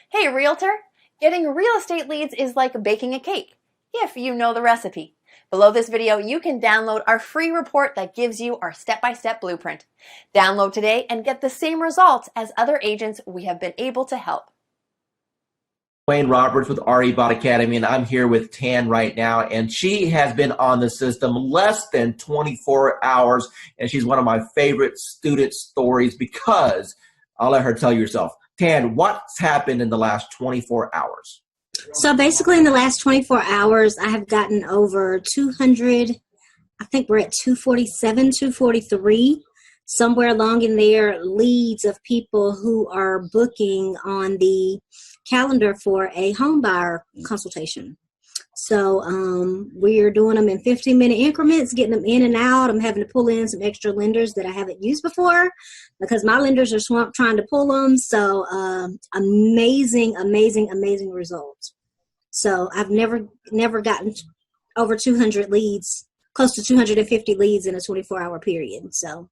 Hey, realtor! Getting real estate leads is like baking a cake, if you know the recipe. Below this video, you can download our free report that gives you our step-by-step blueprint. Download today and get the same results as other agents we have been able to help. Wayne Roberts with RE Bot Academy, and I'm here with Tan right now, and she has been on the system less than 24 hours, and she's one of my favorite student stories because I'll let her tell you herself. Tan, what's happened in the last 24 hours? So basically in the last 24 hours, I have gotten over 200, I think we're at 247, 243, somewhere along in there, leads of people who are booking on the calendar for a home buyer consultation. So we're doing them in 15-minute increments, getting them in and out. I'm having to pull in some extra lenders that I haven't used before because my lenders are swamped trying to pull them. So amazing results. So I've never gotten over 200 leads, close to 250 leads in a 24-hour period. So.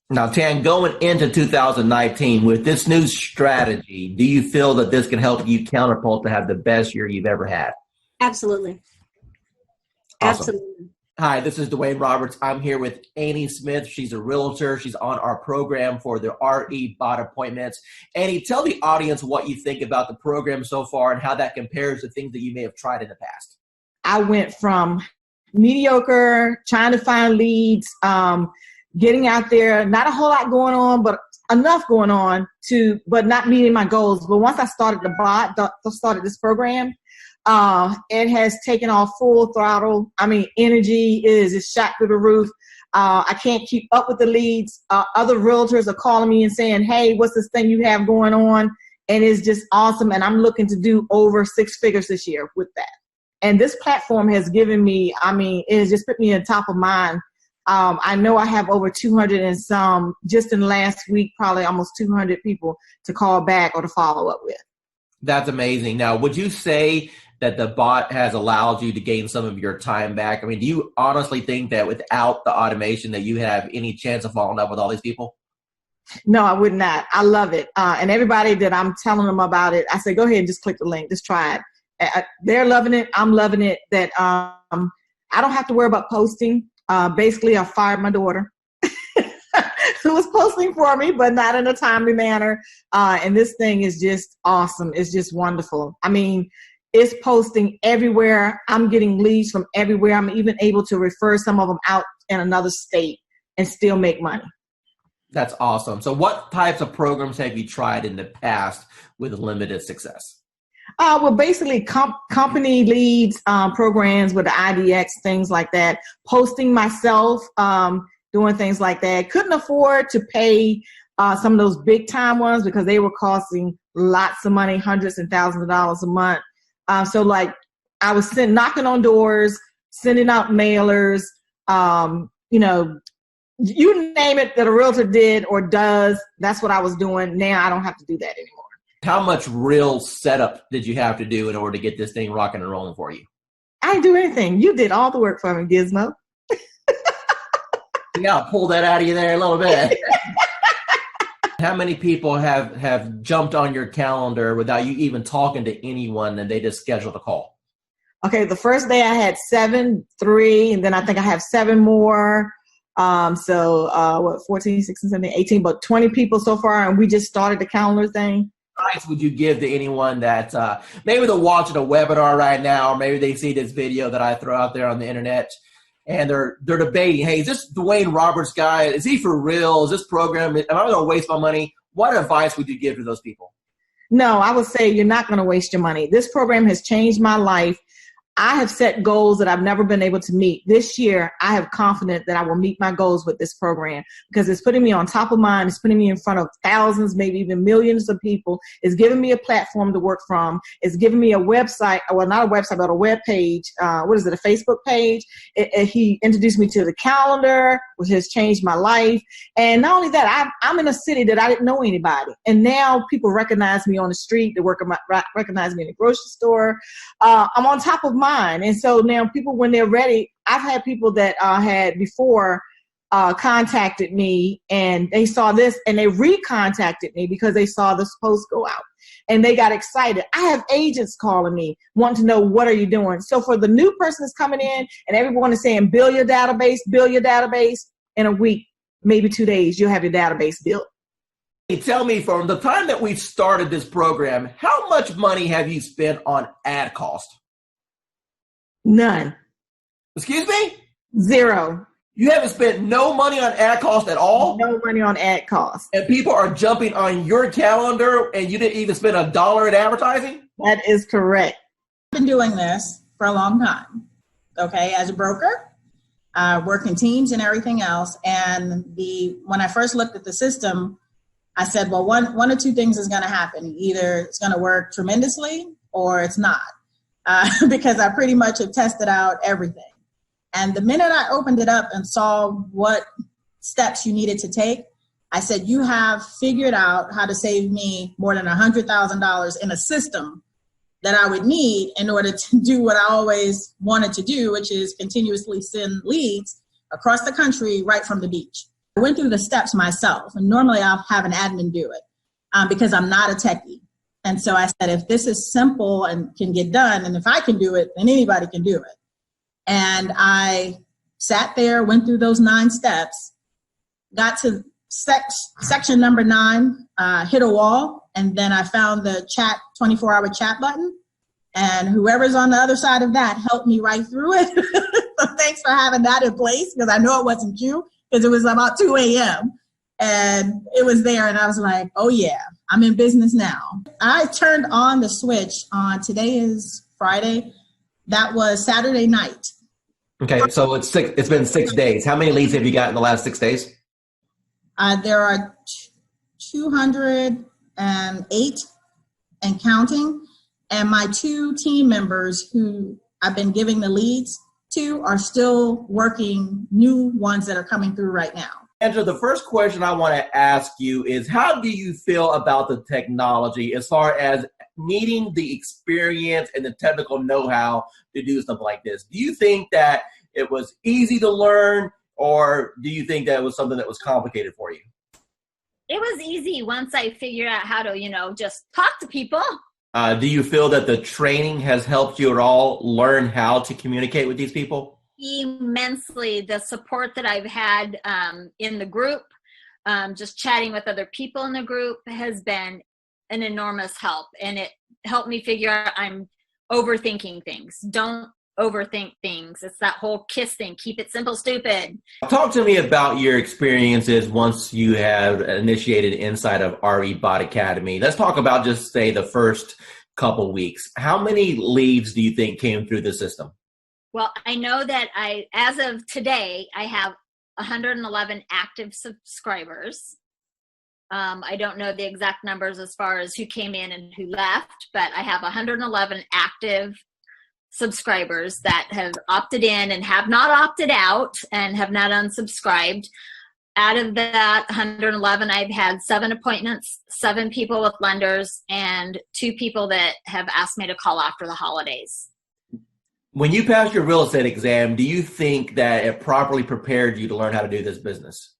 Now, Tan, going into 2019 with this new strategy, do you feel that this can help you counterpult to have the best year you've ever had? Absolutely. Awesome. Absolutely. Hi, this is Dwayne Roberts. I'm here with Annie Smith. She's a realtor. She's on our program for the RE Bot appointments. Annie, tell the audience what you think about the program so far and how that compares to things that you may have tried in the past. I went from mediocre, trying to find leads, getting out there, not a whole lot going on, but enough going on but not meeting my goals. But once I started started this program, it has taken off full throttle. I mean, energy is shot through the roof. I can't keep up with the leads. Other realtors are calling me and saying, hey, what's this thing you have going on? And it's just awesome. And I'm looking to do over 6 figures this year with that. And this platform has given me, it has just put me on top of mind. I know I have over 200 and some, just in the last week, probably almost 200 people to call back or to follow up with. That's amazing. Now, would you say that the bot has allowed you to gain some of your time back? I mean, do you honestly think that without the automation that you have any chance of following up with all these people? No, I would not. I love it. And everybody that I'm telling them about it, I say, go ahead and just click the link. Just try it. They're loving it. I'm loving it. That I don't have to worry about posting. Basically, I fired my daughter who was posting for me, but not in a timely manner. And this thing is just awesome. It's just wonderful. I mean, it's posting everywhere. I'm getting leads from everywhere. I'm even able to refer some of them out in another state and still make money. That's awesome. So what types of programs have you tried in the past with limited success? Well, basically company leads, programs with the IDX, things like that. Posting myself, doing things like that. Couldn't afford to pay some of those big time ones because they were costing lots of money, hundreds and thousands of dollars a month. So like I was knocking on doors, sending out mailers, you name it that a realtor did or does. That's what I was doing. Now I don't have to do that anymore. How much real setup did you have to do in order to get this thing rocking and rolling for you? I didn't do anything. You did all the work for me, Gizmo. Yeah, I'll pull that out of you there a little bit. How many people have jumped on your calendar without you even talking to anyone and they just scheduled a call? Okay, the first day I had 7, 3, and then I think I have 7 more. 14, 16, 17, 18, but 20 people so far, and we just started the calendar thing. What advice would you give to anyone that maybe they're watching a webinar right now, or maybe they see this video that I throw out there on the internet, and they're debating, hey, is this Dwayne Roberts guy? Is he for real? Is this program, am I going to waste my money? What advice would you give to those people? No, I would say you're not going to waste your money. This program has changed my life. I have set goals that I've never been able to meet. This year, I have confidence that I will meet my goals with this program because it's putting me on top of mind. It's putting me in front of thousands, maybe even millions of people. It's giving me a platform to work from. It's giving me a website, well, not a website, but a web page. A Facebook page. He introduced me to the calendar, which has changed my life. And not only that, I'm in a city that I didn't know anybody. And now people recognize me on the street. They recognize me in the grocery store. I'm on top of mind. And so now people, when they're ready, I've had people that had before contacted me and they saw this and they recontacted me because they saw this post go out. and they got excited. I have agents calling me wanting to know, what are you doing? So for the new person that's coming in and everyone is saying, build your database, in a week, maybe 2 days, you'll have your database built. Tell me, from the time that we've started this program, how much money have you spent on ad cost? None. Excuse me? Zero. You haven't spent no money on ad cost at all? No money on ad cost. And people are jumping on your calendar and you didn't even spend $1 in advertising? That is correct. I've been doing this for a long time, okay, as a broker, working teams and everything else. And when I first looked at the system, I said, well, one or two things is going to happen. Either it's going to work tremendously or it's not, because I pretty much have tested out everything. And the minute I opened it up and saw what steps you needed to take, I said, you have figured out how to save me more than $100,000 in a system that I would need in order to do what I always wanted to do, which is continuously send leads across the country right from the beach. I went through the steps myself, and normally I'll have an admin do it because I'm not a techie. And so I said, if this is simple and can get done, and if I can do it, then anybody can do it. And I sat there, went through those 9 steps, got to section number 9, hit a wall, and then I found the 24-hour chat button. And whoever's on the other side of that helped me right through it. So thanks for having that in place, because I know it wasn't you, because it was about 2 a.m. And it was there, and I was like, oh yeah, I'm in business now. I turned on the switch on, today is Friday, that was Saturday night. Okay, so it's been 6 days. How many leads have you got in the last 6 days? There are 208 and counting. And my 2 team members who I've been giving the leads to are still working new ones that are coming through right now. Angela, the first question I want to ask you is, how do you feel about the technology as far as needing the experience and the technical know-how to do something like this? Do you think that it was easy to learn, or do you think that it was something that was complicated for you? It was easy once I figured out how to, just talk to people. Do you feel that the training has helped you at all learn how to communicate with these people? Immensely. The support that I've had in the group, just chatting with other people in the group, has been an enormous help. And it helped me figure out I'm overthinking things. Don't overthink things. It's that whole KISS thing. Keep it simple, stupid. Talk to me about your experiences once you have initiated inside of RE Bot Academy. Let's talk about just say the first couple weeks. How many leads do you think came through the system? Well, I know that as of today, I have 111 active subscribers. I don't know the exact numbers as far as who came in and who left, but I have 111 active subscribers that have opted in and have not opted out and have not unsubscribed. Out of that 111, I've had 7 appointments, 7 people with lenders, and 2 people that have asked me to call after the holidays. When you passed your real estate exam, do you think that it properly prepared you to learn how to do this business?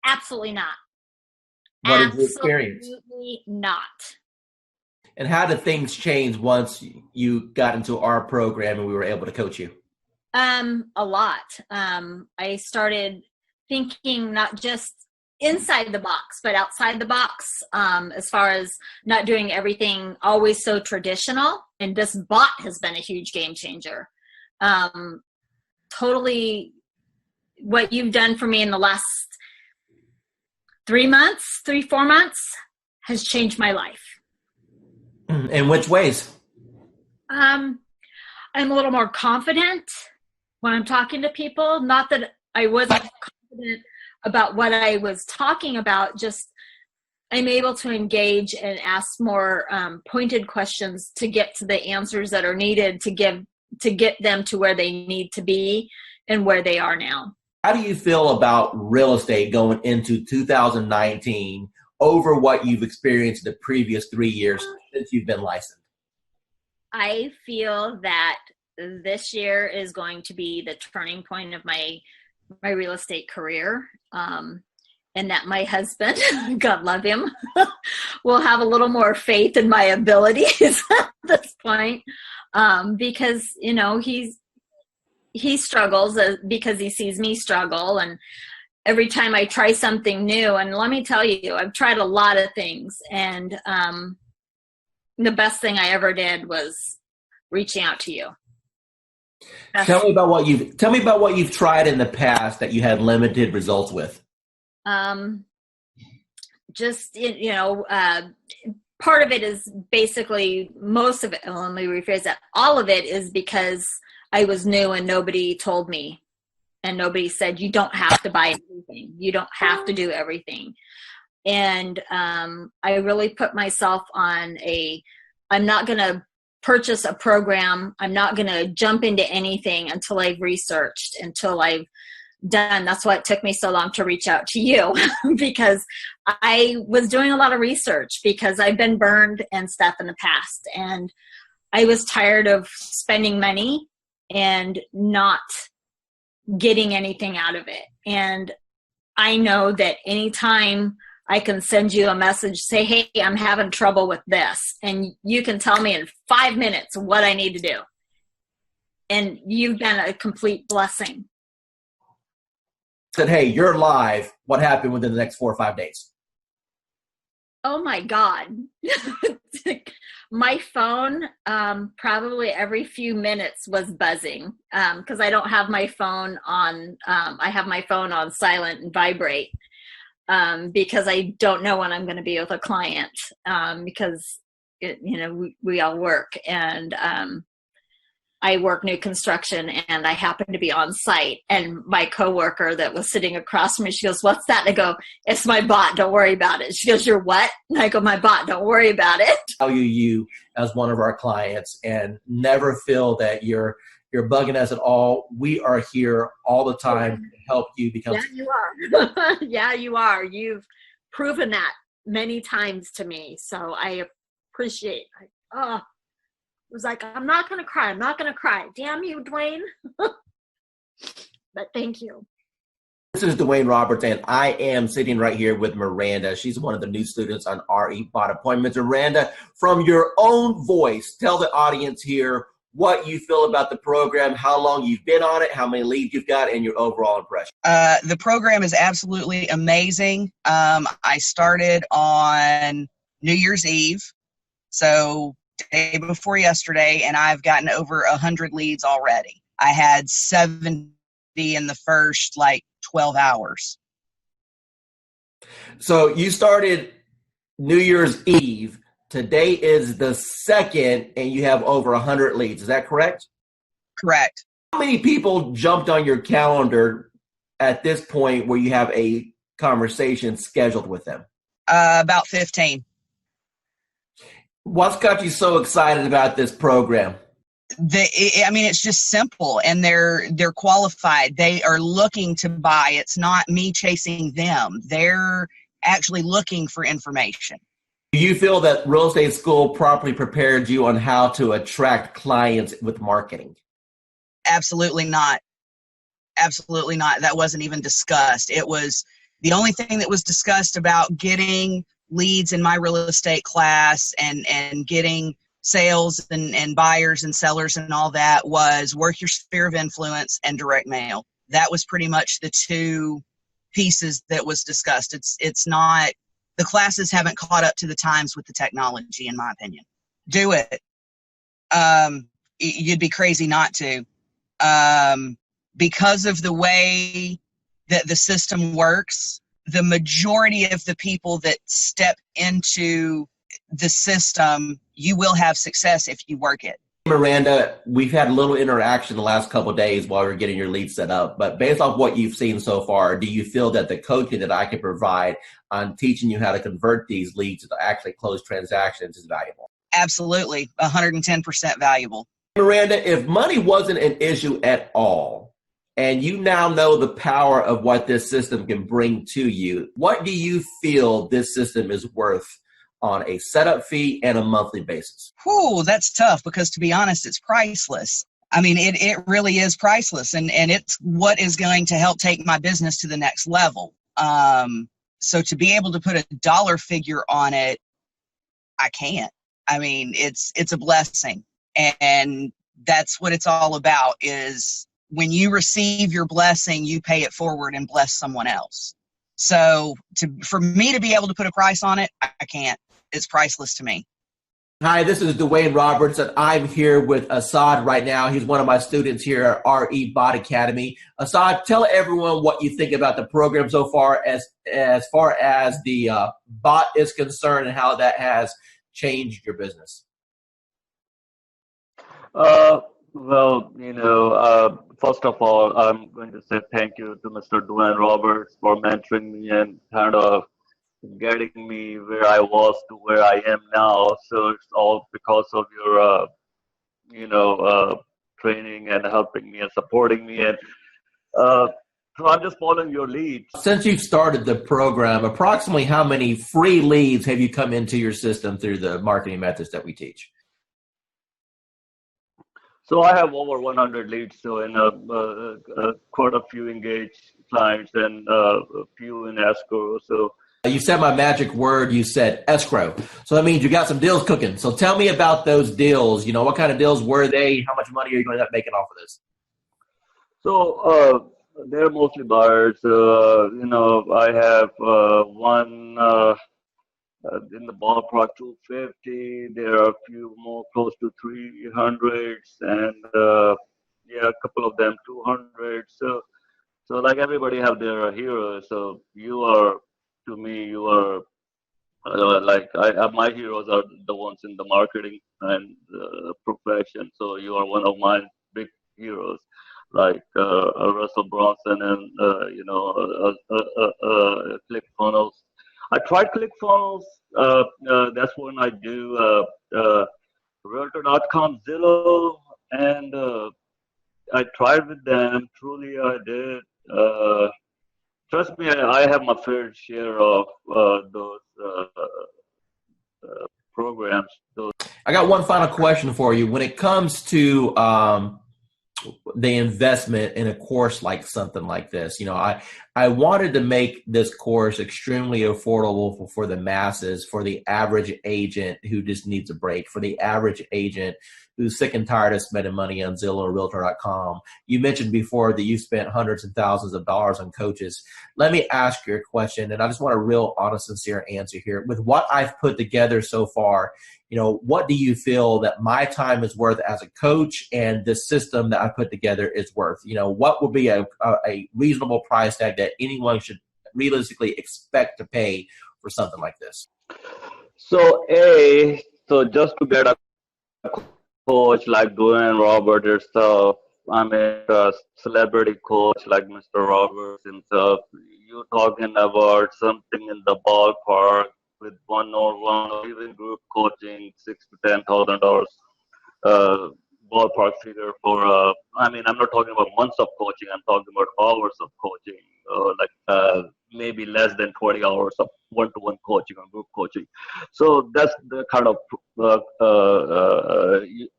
Absolutely not. What is your experience? Absolutely not. And how did things change once you got into our program and we were able to coach you? A lot. I started thinking not just inside the box, but outside the box, as far as not doing everything always so traditional. And this bot has been a huge game changer. Totally what you've done for me in the last 4 months has changed my life. In which ways? I'm a little more confident when I'm talking to people. Not that I wasn't confident about what I was talking about, just I'm able to engage and ask more pointed questions to get to the answers that are needed to get them to where they need to be and where they are now. How do you feel about real estate going into 2019 over what you've experienced the previous 3 years since you've been licensed? I feel that this year is going to be the turning point of my real estate career. and that my husband, God love him, will have a little more faith in my abilities at this point, because he struggles because he sees me struggle, and every time I try something new, and let me tell you, I've tried a lot of things, and the best thing I ever did was reaching out to you. Tell me about what you've tried in the past that you had limited results with. Just part of it is basically, most of it, let me rephrase that, all of it is because I was new and nobody told me, and nobody said, you don't have to buy everything, you don't have to do everything. And I really put myself on I'm not going to purchase a program, I'm not going to jump into anything until I've researched, until I've done. That's why it took me so long to reach out to you, because I was doing a lot of research, because I've been burned and stuff in the past, and I was tired of spending money and not getting anything out of it. And I know that anytime I can send you a message, say, hey, I'm having trouble with this, and you can tell me in 5 minutes what I need to do. And you've been a complete blessing. Said, hey, you're live. What happened within the next 4 or 5 days? Oh my God. My phone, probably every few minutes was buzzing, because I don't have my phone on, I have my phone on silent and vibrate, because I don't know when I'm going to be with a client, because we all work, and I work new construction, and I happen to be on site, and my coworker that was sitting across from me, she goes, what's that? And I go, it's my bot, don't worry about it. She goes, you're what? And I go, my bot, don't worry about it. Value you as one of our clients, and never feel that you're bugging us at all. We are here all the time to help you become. Yeah, you are. Yeah, you are. You've proven that many times to me. So I appreciate it. It was like, I'm not going to cry. I'm not going to cry. Damn you, Dwayne. But thank you. This is Dwayne Roberts, and I am sitting right here with Miranda. She's one of the new students on RE Bot Appointments. Miranda, from your own voice, tell the audience here what you feel about the program, how long you've been on it, how many leads you've got, and your overall impression. The program is absolutely amazing. I started on New Year's Eve, so day before yesterday, and I've gotten over 100 leads already. I had 70 in the first 12 hours. So you started New Year's Eve. Today is the 2nd, and you have over 100 leads. Is that correct? Correct. How many people jumped on your calendar at this point where you have a conversation scheduled with them? About 15. What's got you so excited about this program? It's just simple, and they're qualified. They are looking to buy. It's not me chasing them. They're actually looking for information. Do you feel that real estate school properly prepared you on how to attract clients with marketing? Absolutely not. Absolutely not. That wasn't even discussed. It was the only thing that was discussed about getting leads in my real estate class and getting sales and buyers and sellers and all that was work your sphere of influence and direct mail. That was pretty much the two pieces that was discussed. It's not, the classes haven't caught up to the times with the technology, in my opinion. Do it. You'd be crazy not to. Because of the way that the system works, the majority of the people that step into the system, you will have success if you work it. Miranda, we've had a little interaction the last couple of days while we're getting your lead set up, but based off what you've seen so far, do you feel that the coaching that I can provide on teaching you how to convert these leads to actually close transactions is valuable? Absolutely, 110% valuable. Miranda, if money wasn't an issue at all, and you now know the power of what this system can bring to you, what do you feel this system is worth on a setup fee and a monthly basis? Whew, that's tough, because to be honest, it's priceless. I mean, it really is priceless, and it's what is going to help take my business to the next level. So to be able to put a dollar figure on it, I can't. I mean, it's a blessing. And that's what it's all about, is when you receive your blessing, you pay it forward and bless someone else. So for me to be able to put a price on it, I can't. It's priceless to me. Hi, this is Dwayne Roberts, and I'm here with Assad right now. He's one of my students here at RE Bot Academy. Assad, tell everyone what you think about the program so far as the bot is concerned and how that has changed your business. Well, first of all, I'm going to say thank you to Mr. Dwayne Roberts for mentoring me and kind of getting me where I was to where I am now. So it's all because of your, training and helping me and supporting me. And so I'm just following your lead. Since you've started the program, approximately how many free leads have you come into your system through the marketing methods that we teach? So I have over 100 leads, so in quite a few engaged clients and a few in escrow. So you said my magic word. You said escrow. So that means you got some deals cooking. So tell me about those deals. What kind of deals were they? How much money are you going to end up making off of this? So they're mostly buyers. I have one in the ballpark 250. There are a few more close to 300s, and a couple of them 200. So like everybody have their heroes. So to me, you are my heroes are the ones in the marketing and profession. So you are one of my big heroes, like Russell Bronson and ClickFunnels. I tried ClickFunnels. That's when I do Realtor.com, Zillow, and I tried with them. Truly, I did. Trust me, I have my fair share of those programs. I got one final question for you. When it comes to the investment in a course like something like this, I wanted to make this course extremely affordable for the masses, for the average agent who just needs a break, for the average agent who's sick and tired of spending money on Zillow or Realtor.com. You mentioned before that you spent hundreds and thousands of dollars on coaches. Let me ask you a question, and I just want a real honest, sincere answer here. With what I've put together so far, what do you feel that my time is worth as a coach and the system that I put together is worth? What would be a reasonable price tag that anyone should realistically expect to pay for something like this? So just to get a coach like Dwayne Robert yourself, I mean a celebrity coach like Mr. Roberts himself, you're talking about something in the ballpark with one-on-one or even group coaching, $6,000 to $10,000 ballpark figure for. I'm not talking about months of coaching. I'm talking about hours of coaching, maybe less than 20 hours of one-to-one coaching or group coaching. So that's the kind of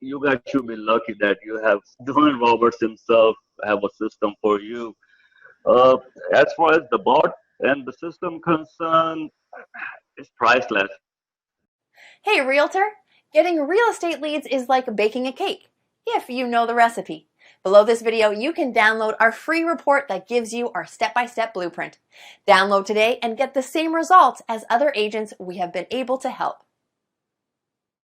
you guys should be lucky that you have Dwayne Roberts himself have a system for you. As far as the bot and the system concerned, it's priceless. Hey, realtor! Getting real estate leads is like baking a cake, if you know the recipe. Below this video, you can download our free report that gives you our step-by-step blueprint. Download today and get the same results as other agents we have been able to help.